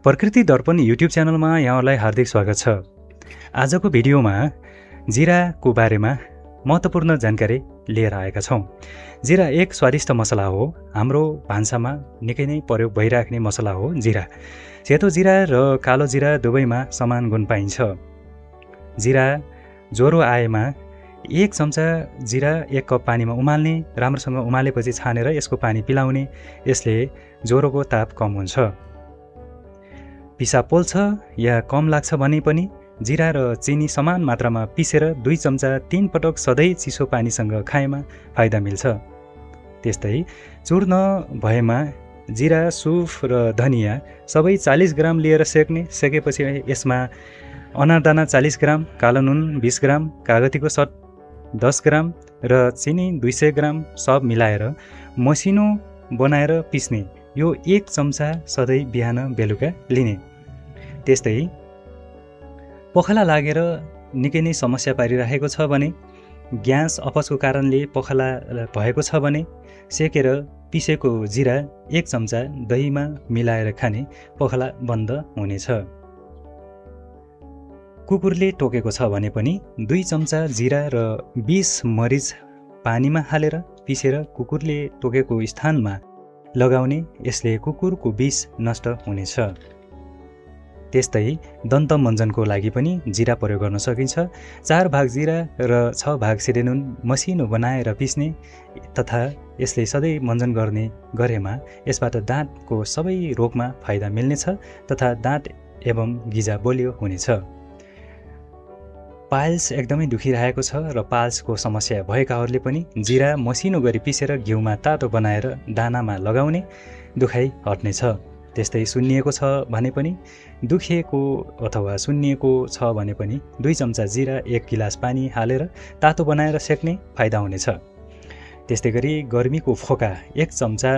प्रकृति दर्पण युट्युब च्यानलमा यहाँहरूलाई हार्दिक स्वागत छ। आजको भिडियोमा जिराको बारेमा महत्त्वपूर्ण जानकारी लिएर आएका छौँ। जिरा एक स्वादिष्ट मसला हो। हाम्रो भान्सामा निकै नै प्रयोग भइराख्ने मसला हो जिरा। सेतो जिरा र कालो जिरा दुवैमा समान गुण पाइन्छ। जिरा ज्वरो आएमा 1 चम्चा जिरा 1 कप पानीमा उमाल्ने, राम्रोसँग उमालेपछि छानेर यसको पानी पिलाउने। यसले ज्वरोको ताप कम हुन्छ। पिसाब पोल्छ या कम लाग्छ भने पनि जिरा र चिनी समान मात्रामा पिसेर 2 चम्चा 3 पटक सधैँ चिसो पानीसँग खाएमा फाइदा मिल्छ। त्यस्तै चूर्ण भएमा जिरा, सुफ र धनिया सबै 40 ग्राम लिएर सेक्ने। सेकेपछि यसमा अनारदाना 40 ग्राम, कालो नुन 20 ग्राम, कागतीको सट 10 ग्राम र चिनी 200 ग्राम सब मिलाएर मसिनो बनाएर पिस्ने। यो 1 चम्चा सधैँ बिहान बेलुका लिने। त्यस्तै पखाला लागेर निकै नै समस्या पारिरहेको छ भने, ग्यास अपचको कारणले पखाला भएको छ भने सेकेर पिसेको जिरा 1 चम्चा दहीमा मिलाएर खाने पखाला बन्द हुनेछ। कुकुरले टोकेको छ भने पनि 2 चम्चा जिरा र 20 मरिच पानीमा हालेर पिसेर कुकुरले टोकेको स्थानमा लगाउने। यसले कुकुरको विष नष्ट हुनेछ। त्यस्तै दन्त मञ्जनको लागि पनि जिरा प्रयोग गर्न सकिन्छ। 4 भाग जिरा र 6 भाग सिरेनुन मसिनो बनाएर पिस्ने तथा यसले सधैँ मञ्जन गरेमा यसबाट दाँतको सबै रोगमा फाइदा मिल्नेछ तथा दाँत एवं गिजा बलियो हुनेछ। पाइल्स एकदमै दुखिरहेको छ र पाइल्सको समस्या भएकाहरूले पनि जिरा मसिनो गरी पिसेर घिउमा तातो बनाएर दानामा लगाउने, दुखाइ हट्नेछ। त्यस्तै सुन्निएको छ भने पनि, दुखिएको अथवा सुन्निएको छ भने पनि 2 चम्चा जिरा 1 गिलास पानी हालेर तातो बनाएर सेक्ने, फाइदा हुनेछ। त्यस्तै गरी गर्मीको फोका 1 चम्चा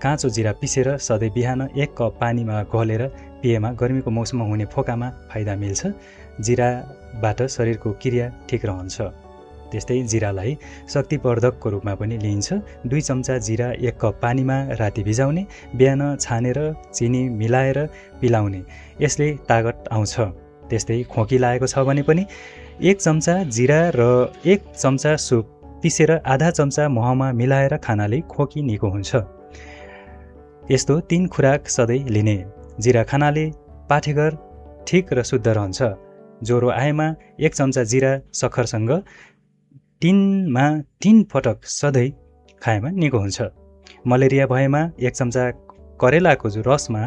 काँचो जिरा पिसेर सधैँ बिहान 1 कप पानीमा घोलेर पिएमा गर्मीको मौसममा हुने फोकामा फाइदा मिल्छ। जिराबाट शरीरको क्रिया ठिक रहन्छ। त्यस्तै जिरालाई शक्तिवर्धकको रूपमा पनि लिइन्छ। 2 चम्चा जिरा 1 कप पानीमा राति भिजाउने, बिहान छानेर चिनी मिलाएर पिलाउने। यसले तागत आउँछ। त्यस्तै खोकी लागेको छ भने पनि 1 चम्चा जिरा र 1 चम्चा सुप पिसेर आधा चम्चा महमा मिलाएर खानाले खोकी निको हुन्छ। यस्तो 3 खुराक सधैँ लिने। जिरा खानाले पाठेघर ठिक र शुद्ध रहन्छ। ज्वरो आएमा 1 चम्चा जिरा सक्खरसँग 3 पटक सधैँ खाएमा निको हुन्छ। मलेरिया भएमा 1 चम्चा करेलाको रसमा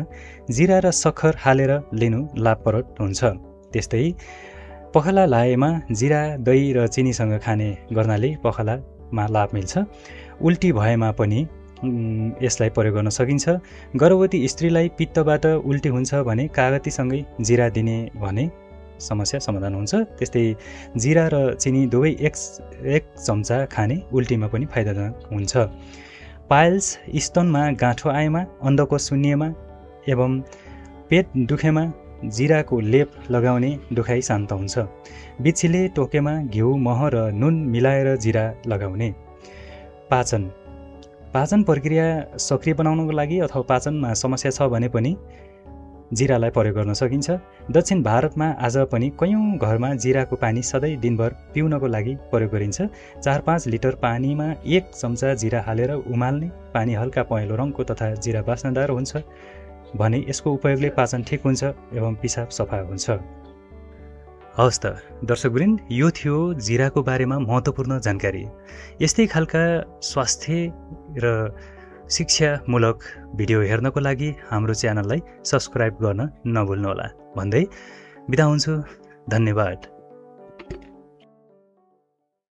जिरा र सक्खर हालेर लिनु लाभप्रद हुन्छ। त्यस्तै पखाला लागेमा जिरा, दही र चिनीसँग खाने गर्नाले पखालामा लाभ मिल्छ। उल्टी भएमा पनि यसलाई प्रयोग गर्न सकिन्छ। गर्भवती स्त्रीलाई पित्तबाट उल्टी हुन्छ भने कागतीसँगै जिरा दिने भने समस्या समाधान हुन्छ। त्यस्तै जिरा र चिनी दुवै 1 चम्चा खाने, उल्टीमा पनि फाइदाजनक हुन्छ। पाइल्स, स्तनमा गाँठो आएमा, अन्धकोष सुन्निएमा एवं पेट दुखेमा जिराको लेप लगाउने, दुखाइ शान्त हुन्छ। बिच्छीले टोकेमा घिउ, मह र नुन मिलाएर जिरा लगाउने। पाचन प्रक्रिया सक्रिय बनाउनको लागि अथवा पाचनमा समस्या छ भने पनि जिरालाई प्रयोग गर्न सकिन्छ। दक्षिण भारतमा आज पनि कयौँ घरमा जिराको पानी सधैँ दिनभर पिउनको लागि प्रयोग गरिन्छ। 4-5 लिटर पानीमा 1 चम्चा जिरा हालेर उमाल्ने। पानी हल्का पहेँलो रङको तथा जिरा बास्नादार हुन्छ भने यसको उपयोगले पाचन ठिक हुन्छ एवं पिसाब सफा हुन्छ। हवस् त दर्शकवृन्द, यो थियो जिराको बारेमा महत्त्वपूर्ण जानकारी। यस्तै खालका स्वास्थ्य र शिक्षामूलक भिडियो हेर्नको लागि हाम्रो च्यानललाई सब्स्क्राइब गर्न नभुल्नुहोला भन्दै बिदा हुन्छु। धन्यवाद।